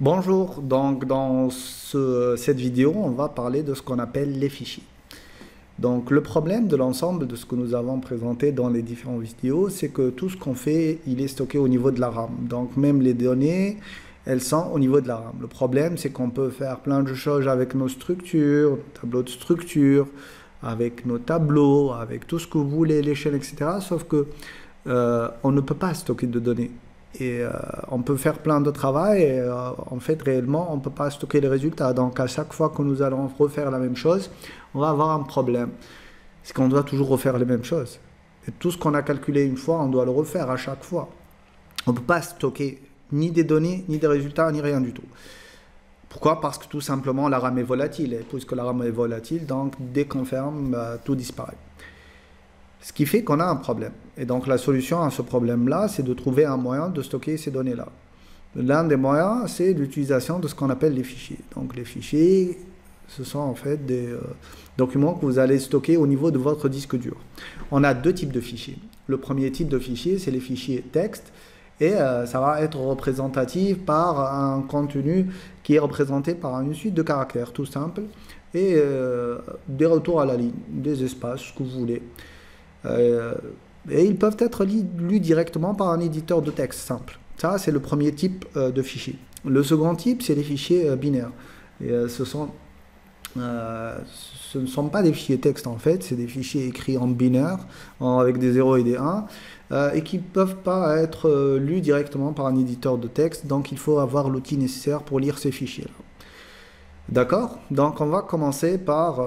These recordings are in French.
Bonjour, donc dans cette vidéo, on va parler de ce qu'on appelle les fichiers. Donc le problème de l'ensemble de ce que nous avons présenté dans les différentes vidéos, c'est que tout ce qu'on fait, il est stocké au niveau de la RAM. Donc même les données, elles sont au niveau de la RAM. Le problème, c'est qu'on peut faire plein de choses avec nos structures, tableaux de structure, avec nos tableaux, avec tout ce que vous voulez, les chaînes, etc. Sauf que on ne peut pas stocker de données. Et on peut faire plein de travail et en fait réellement on ne peut pas stocker les résultats. Donc à chaque fois que nous allons refaire la même chose, on va avoir un problème. C'est qu'on doit toujours refaire les mêmes choses. Et tout ce qu'on a calculé une fois, on doit le refaire à chaque fois. On ne peut pas stocker ni des données, ni des résultats, ni rien du tout. Pourquoi? Parce que tout simplement la RAM est volatile. Et puisque la RAM est volatile, donc dès qu'on ferme, tout disparaît. Ce qui fait qu'on a un problème. Et donc la solution à ce problème-là, c'est de trouver un moyen de stocker ces données-là. L'un des moyens, c'est l'utilisation de ce qu'on appelle les fichiers. Donc les fichiers, ce sont en fait des documents que vous allez stocker au niveau de votre disque dur. On a deux types de fichiers. Le premier type de fichier, c'est les fichiers texte. Et ça va être représentatif par un contenu qui est représenté par une suite de caractères tout simple. Et des retours à la ligne, des espaces, ce que vous voulez. Et ils peuvent être lus directement par un éditeur de texte simple. Ça, c'est le premier type de fichier. Le second type, c'est les fichiers binaires. Et, ce ne sont pas des fichiers texte en fait, c'est des fichiers écrits en binaire, avec des 0 et des 1, et qui ne peuvent pas être lus directement par un éditeur de texte. Donc il faut avoir l'outil nécessaire pour lire ces fichiers-là. D'accord? Donc on va commencer par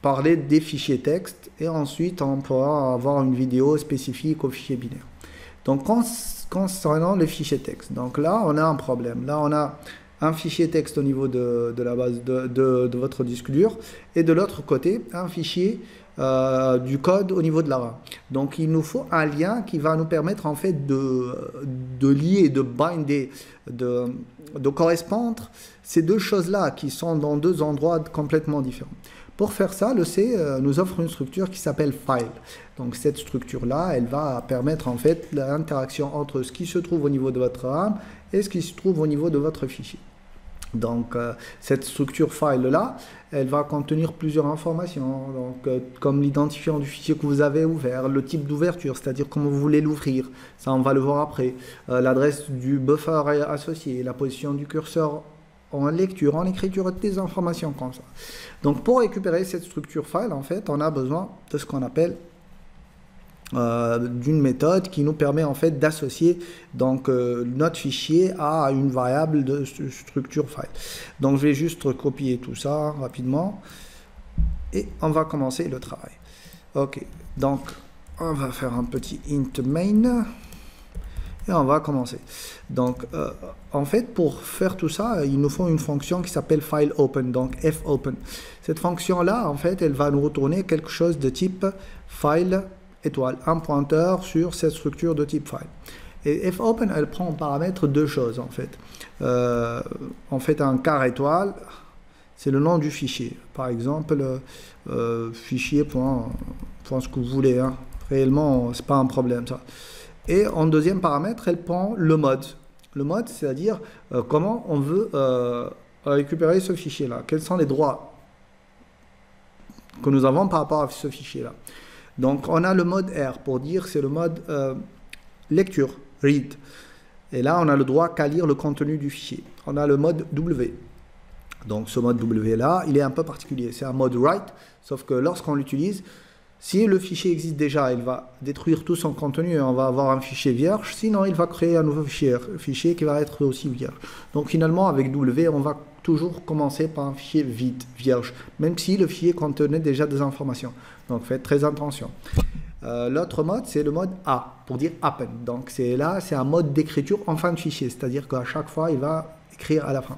parler des fichiers texte et ensuite on pourra avoir une vidéo spécifique aux fichiers binaires. Donc concernant les fichiers texte, donc là on a un problème. Là on a un fichier texte au niveau de la base de votre disque dur et de l'autre côté un fichier du code au niveau de la RAM. Donc il nous faut un lien qui va nous permettre en fait de lier, de binder, de correspondre ces deux choses-là qui sont dans deux endroits complètement différents. Pour faire ça, le C nous offre une structure qui s'appelle file. Donc cette structure-là, elle va permettre en fait l'interaction entre ce qui se trouve au niveau de votre RAM et ce qui se trouve au niveau de votre fichier. Donc cette structure file-là, elle va contenir plusieurs informations, donc, comme l'identifiant du fichier que vous avez ouvert, le type d'ouverture, c'est-à-dire comment vous voulez l'ouvrir, ça on va le voir après, l'adresse du buffer associé, la position du curseur en lecture, en écriture, des informations comme ça. Donc pour récupérer cette structure file, en fait, on a besoin de ce qu'on appelle d'une méthode qui nous permet en fait d'associer donc notre fichier à une variable de structure file. Donc je vais juste copier tout ça rapidement et on va commencer le travail. Ok, donc on va faire un petit int main. Et on va commencer. Donc, en fait, pour faire tout ça, il nous faut une fonction qui s'appelle fileOpen, donc fopen. Cette fonction-là, en fait, elle va nous retourner quelque chose de type file étoile, un pointeur sur cette structure de type file. Et fopen, elle prend en paramètre deux choses, en fait. Un car étoile, c'est le nom du fichier. Par exemple, fichier point ce que vous voulez. Hein. Réellement, c'est pas un problème, ça. Et en deuxième paramètre, elle prend le mode. Le mode, c'est-à-dire comment on veut récupérer ce fichier-là. Quels sont les droits que nous avons par rapport à ce fichier-là. Donc, on a le mode R pour dire c'est le mode lecture, read. Et là, on a le droit qu'à lire le contenu du fichier. On a le mode W. Donc, ce mode W-là, il est un peu particulier. C'est un mode write, sauf que lorsqu'on l'utilise, si le fichier existe déjà, il va détruire tout son contenu et on va avoir un fichier vierge. Sinon, il va créer un nouveau fichier qui va être aussi vierge. Donc finalement, avec W, on va toujours commencer par un fichier vide, vierge, même si le fichier contenait déjà des informations. Donc faites très attention. L'autre mode, c'est le mode A, pour dire append. Donc c'est un mode d'écriture en fin de fichier, c'est-à-dire qu'à chaque fois, il va écrire à la fin.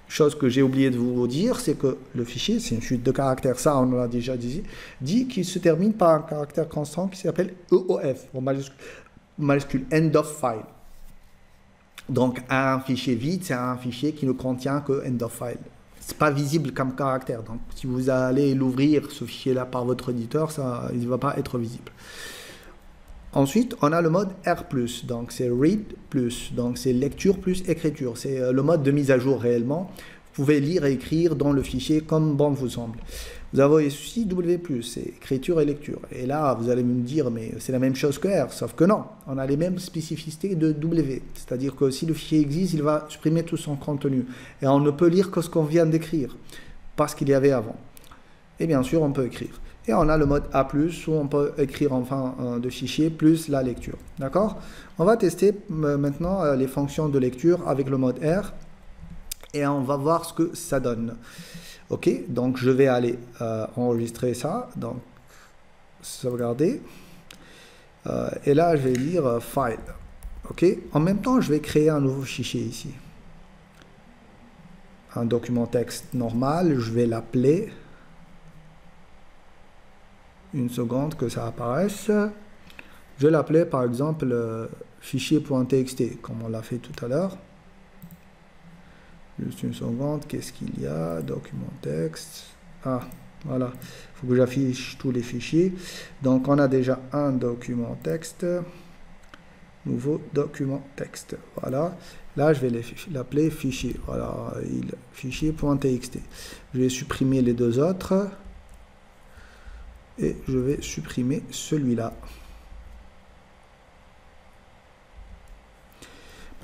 Chose que j'ai oublié de vous dire, c'est que le fichier, c'est une suite de caractères, ça on l'a déjà dit qu'il se termine par un caractère constant qui s'appelle EOF, en majuscule, end of file. Donc un fichier vide, c'est un fichier qui ne contient que end of file. C'est pas visible comme caractère, donc si vous allez l'ouvrir, ce fichier-là, par votre éditeur, il ne va pas être visible. Ensuite, on a le mode R+, donc c'est Read+, donc c'est lecture plus écriture. C'est le mode de mise à jour réellement. Vous pouvez lire et écrire dans le fichier comme bon vous semble. Vous avez aussi W+, c'est écriture et lecture. Et là, vous allez me dire, mais c'est la même chose que R, sauf que non. On a les mêmes spécificités de W. C'est-à-dire que si le fichier existe, il va supprimer tout son contenu. Et on ne peut lire que ce qu'on vient d'écrire, pas ce qu'il y avait avant. Et bien sûr, on peut écrire. Et on a le mode A+, où on peut écrire en fin de fichier plus la lecture. D'accord? On va tester maintenant les fonctions de lecture avec le mode R. Et on va voir ce que ça donne. Ok, donc je vais aller enregistrer ça, donc sauvegarder. Et là, je vais lire file. Ok, en même temps, je vais créer un nouveau fichier ici. Un document texte normal, je vais l'appeler. Une seconde que ça apparaisse. Je vais l'appeler par exemple fichier.txt, comme on l'a fait tout à l'heure. Juste une seconde, qu'est-ce qu'il y a? Document texte. Ah, voilà. Il faut que j'affiche tous les fichiers. Donc, on a déjà un document texte. Nouveau document texte. Voilà. Là, je vais l'appeler fichier. Voilà, fichier.txt. Je vais supprimer les deux autres. Et je vais supprimer celui-là.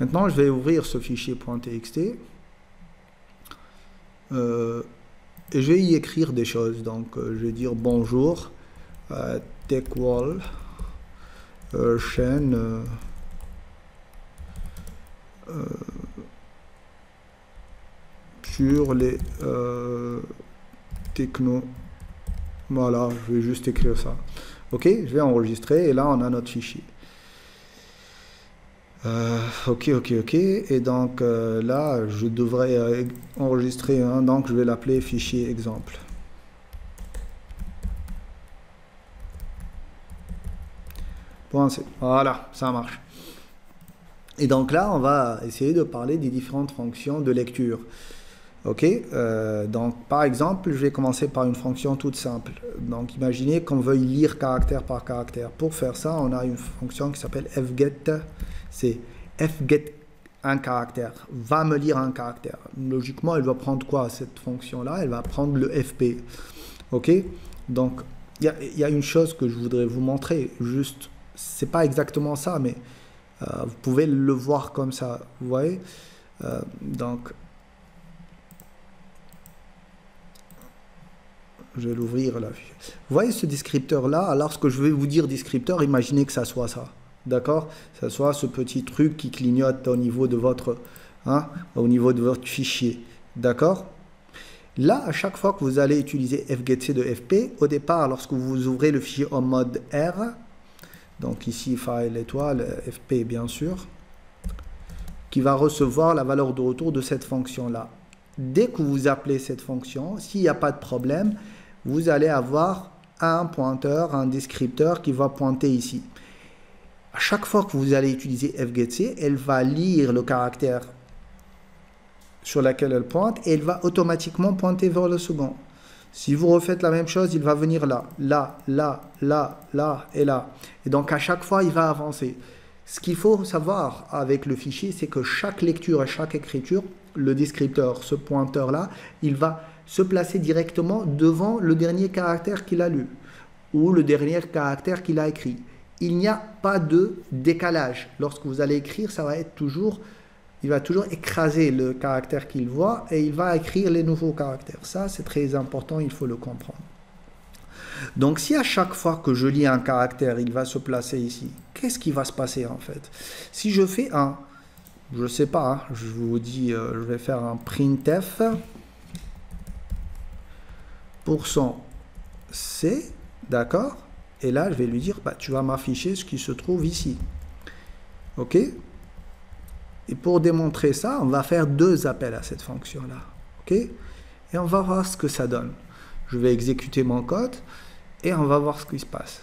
Maintenant, je vais ouvrir ce fichier.txt. Et je vais y écrire des choses. Donc, je vais dire bonjour, TechWall, chaîne, sur les techno. Voilà, je vais juste écrire ça. Ok, je vais enregistrer et là, on a notre fichier. Ok. Et donc là, je devrais enregistrer un, donc je vais l'appeler fichier exemple. Voilà, ça marche. Et donc là, on va essayer de parler des différentes fonctions de lecture. Ok, donc par exemple, je vais commencer par une fonction toute simple. Donc imaginez qu'on veuille lire caractère par caractère. Pour faire ça, on a une fonction qui s'appelle fget. C'est fget un caractère, va me lire un caractère. Logiquement, elle va prendre quoi cette fonction-là? Elle va prendre le fp. Ok, donc il y a une chose que je voudrais vous montrer. Juste, c'est pas exactement ça, mais vous pouvez le voir comme ça. Vous voyez, donc je vais l'ouvrir là. Vous voyez ce descripteur là? Lorsque je vais vous dire descripteur, imaginez que ça soit ça. D'accord? Ça soit ce petit truc qui clignote au niveau de votre, fichier. D'accord? Là, à chaque fois que vous allez utiliser fgetc de fp, au départ, lorsque vous ouvrez le fichier en mode R, donc ici, file étoile, fp bien sûr, qui va recevoir la valeur de retour de cette fonction-là. Dès que vous appelez cette fonction, s'il n'y a pas de problème, vous allez avoir un pointeur, un descripteur qui va pointer ici. À chaque fois que vous allez utiliser fgetc, elle va lire le caractère sur lequel elle pointe et elle va automatiquement pointer vers le second. Si vous refaites la même chose, il va venir là, là, là, là, là et là. Et donc à chaque fois, il va avancer. Ce qu'il faut savoir avec le fichier, c'est que chaque lecture et chaque écriture, le descripteur, ce pointeur-là, il va se placer directement devant le dernier caractère qu'il a lu ou le dernier caractère qu'il a écrit. Il n'y a pas de décalage. Lorsque vous allez écrire, ça va être toujours, il va toujours écraser le caractère qu'il voit et il va écrire les nouveaux caractères. Ça, c'est très important, il faut le comprendre. Donc, si à chaque fois que je lis un caractère, il va se placer ici, qu'est-ce qui va se passer en fait? Si je fais un, je ne sais pas, hein, je vous dis, je vais faire un printf %c, d'accord? Et là, je vais lui dire, bah, tu vas m'afficher ce qui se trouve ici. OK? Et pour démontrer ça, on va faire deux appels à cette fonction-là. OK? Et on va voir ce que ça donne. Je vais exécuter mon code et on va voir ce qui se passe.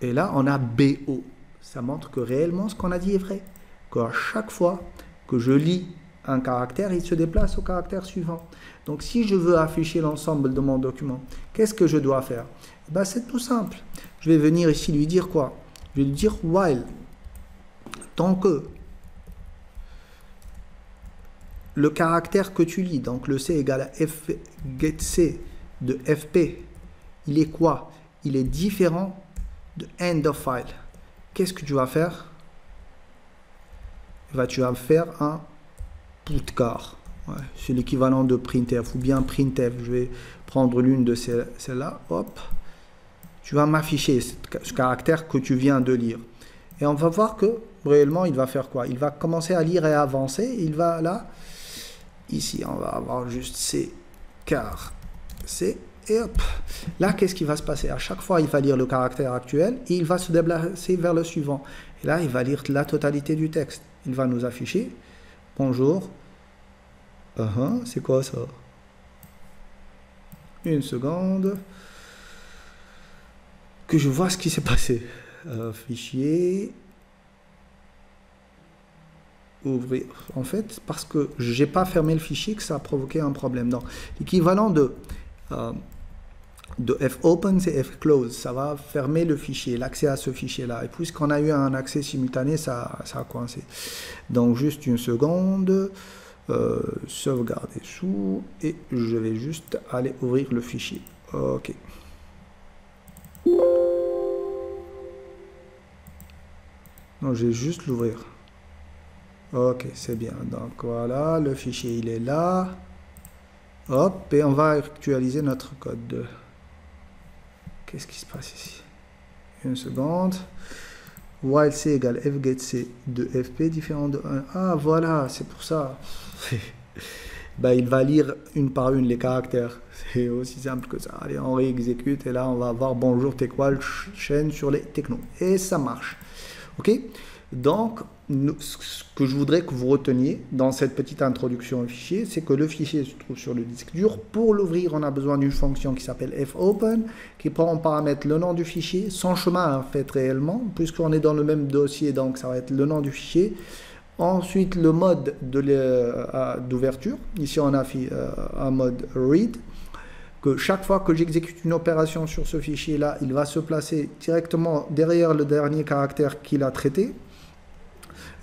Et là, on a BO. Ça montre que réellement, ce qu'on a dit est vrai. Qu'à chaque fois que je lis un caractère, il se déplace au caractère suivant. Donc, si je veux afficher l'ensemble de mon document, qu'est-ce que je dois faire? Ben, c'est tout simple. je vais venir ici lui dire quoi? Je vais lui dire while. Tant que le caractère que tu lis, donc le C égale à F get C de FP, il est quoi? Il est différent de end of file. Qu'est-ce que tu vas faire? Tu vas faire un putchar. Ouais, c'est l'équivalent de printf ou bien printf. Je vais prendre l'une de celles-là. Hop. Tu vas m'afficher ce caractère que tu viens de lire. Et on va voir que réellement, il va faire quoi? Il va commencer à lire et à avancer. Il va là. Ici, on va avoir juste C, car C. Et hop. Là, qu'est-ce qui va se passer? À chaque fois, il va lire le caractère actuel et il va se déplacer vers le suivant. Et là, il va lire la totalité du texte. Il va nous afficher. Bonjour. C'est quoi ça? Une seconde. Que je vois ce qui s'est passé. Fichier. Ouvrir. En fait, parce que j'ai pas fermé le fichier, que ça a provoqué un problème. Donc, l'équivalent de fopen, c'est fclose. Ça va fermer le fichier, l'accès à ce fichier-là. Et puisqu'on a eu un accès simultané, ça a coincé. Donc, juste une seconde. Sauvegarder sous. Et je vais juste aller ouvrir le fichier. OK. Non, je vais juste l'ouvrir. Ok, c'est bien. Donc voilà, le fichier il est là. Hop, et on va actualiser notre code. Qu'est-ce qui se passe ici? Une seconde. While C égale fgetC de FP différent de 1. Ah voilà, c'est pour ça. Ben, il va lire une par une les caractères. C'est aussi simple que ça. Allez, on réexécute et là on va avoir bonjour, t'es quoi, chaîne sur les technos. Et ça marche. Ok? Donc, ce que je voudrais que vous reteniez dans cette petite introduction au fichier, c'est que le fichier se trouve sur le disque dur. Pour l'ouvrir, on a besoin d'une fonction qui s'appelle fopen, qui prend en paramètre le nom du fichier, son chemin en fait réellement, puisqu'on est dans le même dossier, donc ça va être le nom du fichier. Ensuite, le mode d'ouverture. Ici, on a fait un mode read. Que chaque fois que j'exécute une opération sur ce fichier-là, il va se placer directement derrière le dernier caractère qu'il a traité.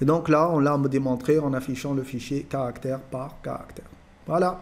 Et donc là, on l'a démontré en affichant le fichier caractère par caractère. Voilà.